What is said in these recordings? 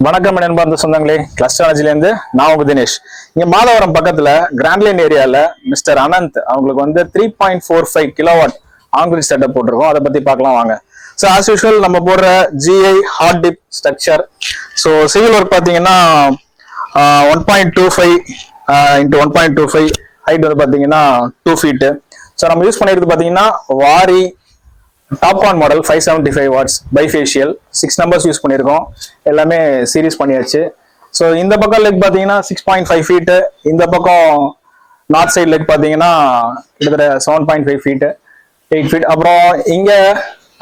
வணக்கம் நண்பர்ந்த சொந்தங்களே, கிளஸ்டாலஜிலேருந்து நான் உங்க தினேஷ். இங்க மாதவரம் பக்கத்துல கிராண்ட்லைன் ஏரியால மிஸ்டர் அனந்த் அவங்களுக்கு வந்து 3.45 கிலோவாட் ஆங்கிரிட் செட்டப் போட்டிருக்கோம். அதை பத்தி பார்க்கலாம் வாங்க. ஸோ ஆஸ் யூஷுவல் நம்ம போடுற GI hard dip structure. So civil work பார்த்தீங்கன்னா 1.25 இன்ட்டு 1.25 ஹைட் வந்து பார்த்தீங்கன்னா 2 ஃபீட்டு. ஸோ நம்ம யூஸ் பண்ணிருக்கிறது பார்த்தீங்கன்னா Waaree TOPCon model 575 watts bifacial 6 numbers use பண்ணியிருக்கோம். எல்லாமே சீரீஸ் பண்ணியாச்சு. ஸோ இந்த பக்கம் லெக் பார்த்தீங்கன்னா 6.5 ஃபீட்டு, இந்த பக்கம் நார்த் சைட் லெக் பார்த்தீங்கன்னா கிட்டத்தட்ட 7.5 ஃபீட்டு 8 ஃபீட். அப்புறம் இங்கே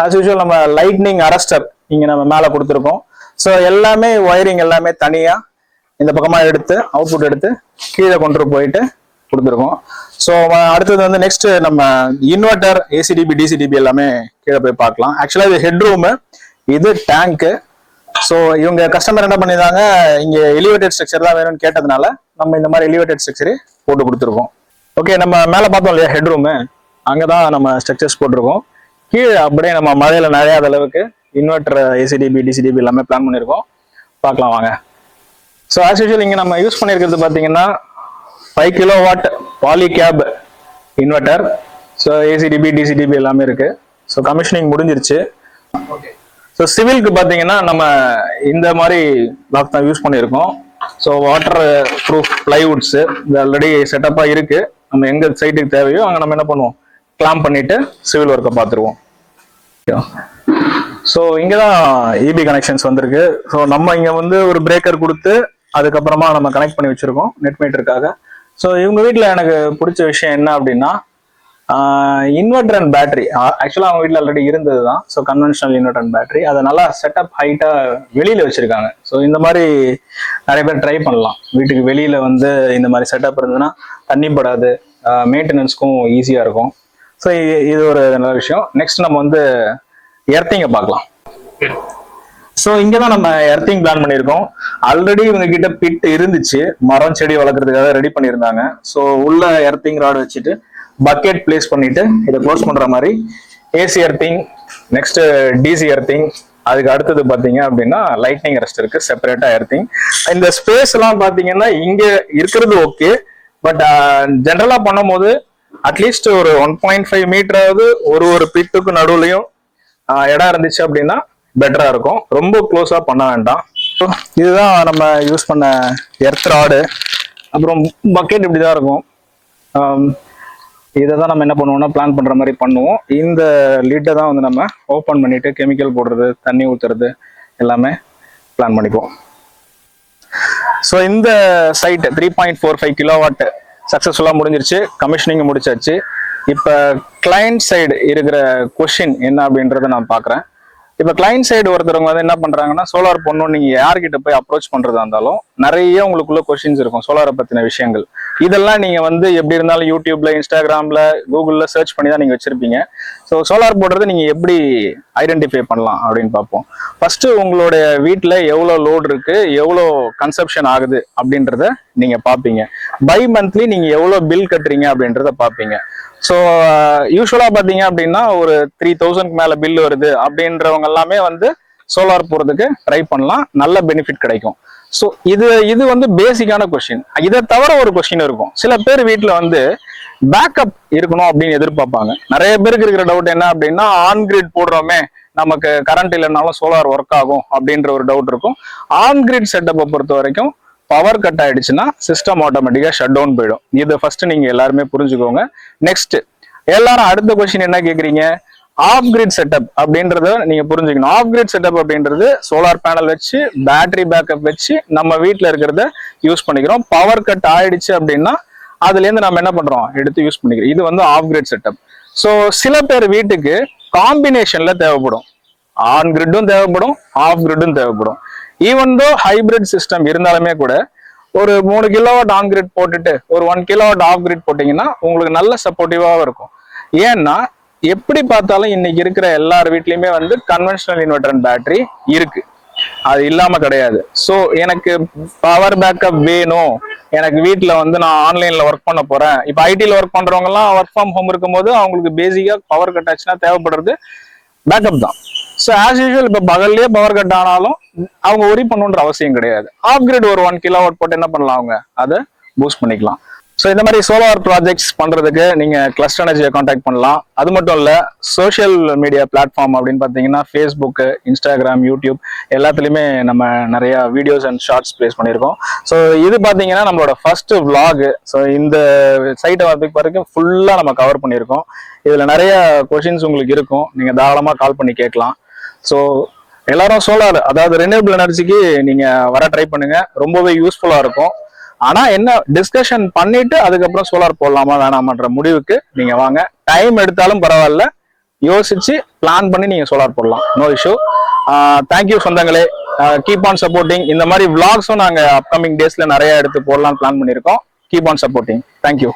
ஆஸ் யூஷுவல் நம்ம லைட்னிங் அரஸ்டர் இங்கே நம்ம மேலே கொடுத்துருக்கோம். ஸோ எல்லாமே ஒயரிங் எல்லாமே தனியாக இந்த பக்கமாக எடுத்து அவுட்புட் எடுத்து கீழே கொண்டு போயிட்டு கொடுத்துருக்கோம். ஸோ அடுத்தது வந்து நெக்ஸ்ட் நம்ம இன்வெர்டர் ஏசிடிபி டிசிடிபி எல்லாமே கீழே போய் பார்க்கலாம். ஆக்சுவலாக இது ஹெட் ரூமு, இது டேங்க்கு. ஸோ இவங்க கஸ்டமர் என்ன பண்ணியிருந்தாங்க, இங்கே எலிவேட்டட் ஸ்ட்ரக்சர் தான் வேணும்னு கேட்டதுனால நம்ம இந்த மாதிரி எலிவேட்டட் ஸ்ட்ரக்சரு போட்டு கொடுத்துருக்கோம். ஓகே, நம்ம மேலே பார்த்தோம் இல்லையா ஹெட் ரூமு, அங்கே தான் நம்ம ஸ்ட்ரக்சர்ஸ் போட்டிருக்கோம். கீழே அப்படியே நம்ம மழையில் நிறையாத அளவுக்கு இன்வெர்டர் ஏசிடிபி டிசிடிபி எல்லாமே பிளான் பண்ணியிருக்கோம். பார்க்கலாம் வாங்க. ஸோ ஆஸ் யூஷுவல் இங்கே நம்ம யூஸ் பண்ணியிருக்கிறது பார்த்தீங்கன்னா 5 kilowatt Polycab inverter. So ACDB DCDB எல்லாமே இருக்கு. ஸோ கமிஷனிங் முடிஞ்சிருச்சு. ஸோ சிவிலுக்கு பார்த்தீங்கன்னா நம்ம இந்த மாதிரி லாக் தான் யூஸ் பண்ணியிருக்கோம். ஸோ வாட்டர் ப்ரூஃப் பிளைவுட்ஸு இது ஆல்ரெடி செட்டப்பாக இருக்கு. நம்ம எங்க சைட்டுக்கு தேவையோ அங்கே நம்ம என்ன பண்ணுவோம், கிளாம்ப் பண்ணிட்டு சிவில் ஒர்க்கை பார்த்துருவோம். ஸோ இங்கே தான் இபி கனெக்ஷன்ஸ் வந்திருக்கு. ஸோ நம்ம இங்கே வந்து ஒரு பிரேக்கர் கொடுத்து அதுக்கப்புறமா நம்ம கனெக்ட் பண்ணி வச்சிருக்கோம் நெட் மீட்டருக்காக. ஸோ இவங்க வீட்டில் எனக்கு பிடிச்ச விஷயம் என்ன அப்படின்னா இன்வெர்டர் அண்ட் பேட்டரி. ஆக்சுவலாக அவங்க வீட்டில் ஆல்ரெடி இருந்தது தான். So conventional inverter and battery அதை நல்லா செட்டப் ஹைட்டாக வெளியில் வச்சுருக்காங்க. ஸோ இந்த மாதிரி நிறைய பேர் ட்ரை பண்ணலாம். வீட்டுக்கு வெளியில் வந்து இந்த மாதிரி செட்டப் இருந்ததுன்னா தண்ணி படாது, மெயின்டெனன்ஸ்க்கும் ஈஸியாக இருக்கும். ஸோ இது ஒரு நல்ல விஷயம். நெக்ஸ்ட் நம்ம வந்து எர்த்திங்கை பார்க்கலாம். ஸோ இங்கே தான் நம்ம எர்த்திங் பிளான் பண்ணியிருக்கோம். ஆல்ரெடி இவங்க கிட்ட பிட் இருந்துச்சு, மரம் செடி வளர்க்குறதுக்காக ரெடி பண்ணியிருந்தாங்க. ஸோ உள்ள எர்த்திங் ராடு வச்சுட்டு பக்கெட் பிளேஸ் பண்ணிட்டு இதை க்ளோஸ் பண்ற மாதிரி AC earthing, next DC earthing, அதுக்கு அடுத்தது பார்த்தீங்க அப்படின்னா லைட்னிங் ரெஸ்ட் இருக்கு, செப்பரேட்டா எர்த்திங். இந்த ஸ்பேஸ் எல்லாம் பார்த்தீங்கன்னா இங்க இருக்கிறது ஓகே, பட் ஜென்ரலா பண்ணும் போது அட்லீஸ்ட் ஒரு 1.5 மீட்டராவது ஒரு பிட்டுக்கு நடுவுலையும் இடம் இருந்துச்சு அப்படின்னா பெட்டரா இருக்கும். ரொம்ப க்ளோஸா பண்ண வேண்டாம். இதுதான் நம்ம யூஸ் பண்ண எர்த் ராடு. அப்புறம் பக்கெட் இப்படிதான் இருக்கும். இதை தான் நம்ம என்ன பண்ணுவோம்னா பிளான் பண்ற மாதிரி பண்ணுவோம். இந்த லீட்டை தான் வந்து நம்ம ஓப்பன் பண்ணிட்டு கெமிக்கல் போடுறது, தண்ணி ஊத்துறது எல்லாமே பிளான் பண்ணிக்குவோம். ஸோ இந்த சைட் 3.45 கிலோவாட் சக்சஸ்ஃபுல்லாக முடிஞ்சிருச்சு, கமிஷனிங் முடிச்சாச்சு. இப்போ கிளைண்ட் சைடு இருக்கிற கொஷின் என்ன அப்படின்றத நான் பார்க்குறேன். இப்போ கிளைண்ட் சைடு ஒருத்தவங்க வந்து என்ன பண்றாங்கன்னா, சோலார் பண்ணணும் நீங்க யார்கிட்ட போய் அப்ரோச் பண்றதா இருந்தாலும் நிறைய உங்களுக்குள்ள கொஸ்டின்ஸ் இருக்கும் சோலாரை பத்தின விஷயங்கள். இதெல்லாம் நீங்க வந்து எப்படி இருந்தாலும் யூடியூப்ல, இன்ஸ்டாகிராம்ல, கூகுள்ல சர்ச் பண்ணி தான் நீங்க வச்சிருப்பீங்க. ஸோ சோலார் போடுறது நீங்க எப்படி ஐடென்டிஃபை பண்ணலாம் அப்படின்னு பார்ப்போம். ஃபர்ஸ்ட் உங்களுடைய வீட்டில் எவ்வளோ லோடு இருக்கு, எவ்வளோ கன்சப்ஷன் ஆகுது அப்படின்றத நீங்க பார்ப்பீங்க. பை மந்த்லி நீங்க எவ்வளோ பில் கட்டுறீங்க அப்படின்றத பார்ப்பீங்க. ஸோ யூஸ்வலா பாத்தீங்க அப்படின்னா ஒரு 3000 மேல பில் வருது அப்படின்றவங்க எல்லாமே வந்து சோலார் போறதுக்கு ட்ரை பண்ணலாம், நல்ல பெனிஃபிட் கிடைக்கும். ஸோ இது வந்து பேசிக்கான கொஸ்டின். இதை தவிர ஒரு கொஸ்டின் இருக்கும். சில பேர் வீட்டில் வந்து பேக்கப் இருக்கணும் அப்படின்னு எதிர்பார்ப்பாங்க. நிறைய பேருக்கு இருக்கிற டவுட் என்ன அப்படின்னா, ஆன் கிரிட் போடுறோமே நமக்கு கரண்ட் இல்லைனாலும் சோலார் ஒர்க் ஆகும் அப்படின்ற ஒரு டவுட் இருக்கும். ஆன் கிரிட் செட்டப்பை பொறுத்த வரைக்கும் பவர் கட் ஆயிடுச்சுன்னா சிஸ்டம் ஆட்டோமேட்டிக்கா ஷட் டவுன் போயிடும். இதை ஃபர்ஸ்ட் நீங்க எல்லாருமே புரிஞ்சுக்கோங்க. நெக்ஸ்ட் எல்லாரும் அடுத்த கொஸ்டின் என்ன கேக்குறீங்க, ஆஃப் கிரிட் செட்டப் அப்படின்றத நீங்க புரிஞ்சுக்கணும். ஆஃப் கிரிட் செட்டப் அப்படின்றது சோலார் பேனல் வச்சு பேட்டரி பேக்கப் வச்சு நம்ம வீட்டில் இருக்கிறத யூஸ் பண்ணிக்கிறோம். பவர் கட் ஆயிடுச்சு அப்படின்னா அதுல இருந்து நம்ம என்ன பண்றோம், எடுத்து யூஸ் பண்ணிக்கிறோம். இது வந்து ஆஃப் கிரிட் செட்டப். ஸோ சில பேர் வீட்டுக்கு காம்பினேஷன்ல தேவைப்படும், ஆன் கிரிட்டும் தேவைப்படும், ஆஃப் கிரிட்டும் தேவைப்படும். ஈவன் தோ ஹைபிரிட் சிஸ்டம் இருந்தாலுமே கூட ஒரு 3 கிலோவாட் ஆன் கிரிட் போட்டுட்டு ஒரு 1 கிலோவாட் ஆஃப் கிரிட் போட்டீங்கன்னா உங்களுக்கு நல்ல சப்போர்ட்டிவாக இருக்கும். ஏன்னா எப்படி பார்த்தாலும் இன்னைக்கு இருக்கிற எல்லார் வீட்லயுமே வந்து கன்வென்ஷனல் இன்வெர்டர் அண்ட் பேட்டரி இருக்கு, அது இல்லாம கிடையாது. ஸோ எனக்கு பவர் பேக்கப் வேணும், எனக்கு வீட்டில் வந்து நான் ஆன்லைன்ல ஒர்க் பண்ண போறேன். இப்போ ஐடியில் ஒர்க் பண்றவங்க எல்லாம் ஒர்க் ஃப்ரம் ஹோம் இருக்கும்போது அவங்களுக்கு பேசிக்கா பவர் கட் ஆச்சுன்னா தேவைப்படுறது பேக்கப் தான். ஸோ ஆஸ் யூஷுவல் இப்போ பகல்லே பவர் கட் ஆனாலும் அவங்க ஒரி பண்ணணுன்ற அவசியம் கிடையாது. ஆஃப் கிரிட் ஒரு 1 கிலோவாட் போட்டு என்ன பண்ணலாம், அவங்க அதை பூஸ்ட் பண்ணிக்கலாம். ஸோ இந்த மாதிரி சோலார் ப்ராஜெக்ட்ஸ் பண்றதுக்கு நீங்க கிளஸ்டர் எனர்ஜியை காண்டாக்ட் பண்ணலாம். அது மட்டும் இல்ல, சோஷியல் மீடியா பிளாட்ஃபார்ம் அப்படின்னு பார்த்தீங்கன்னா ஃபேஸ்புக், இன்ஸ்டாகிராம், யூடியூப் எல்லாத்துலேயுமே நம்ம நிறைய வீடியோஸ் அண்ட் ஷார்ட்ஸ் பிளேஸ் பண்ணியிருக்கோம். ஸோ இது பார்த்தீங்கன்னா நம்மளோட ஃபர்ஸ்ட் vlog. ஸோ இந்த சைட்டை வரைக்கும் ஃபுல்லாக நம்ம கவர் பண்ணியிருக்கோம். இதில் நிறைய கொஷின்ஸ் உங்களுக்கு இருக்கும், நீங்க தாராளமாக கால் பண்ணி கேட்கலாம். ஸோ எல்லாரும் சோலார், அதாவது ரெனியூவபிள் எனர்ஜிக்கு நீங்க வர ட்ரை பண்ணுங்க, ரொம்பவே யூஸ்ஃபுல்லா இருக்கும். ஆனா என்ன, டிஸ்கஷன் பண்ணிட்டு அதுக்கப்புறம் சோலார் போடலாமா வேணாமான்ற முடிவுக்கு நீங்க வாங்க. டைம் எடுத்தாலும் பரவாயில்ல, யோசிச்சு பிளான் பண்ணி நீங்க சோலார் போடலாம், நோ இஷ்யூ. தேங்க்யூ சொந்தங்களே, கீப் ஆன் சப்போர்ட்டிங். இந்த மாதிரி விளாக்ஸும் நாங்க அப்கமிங் டேஸ்ல நிறைய எடுத்து போடலாம்னு பிளான் பண்ணியிருக்கோம். Keep on supporting. தேங்க்யூ.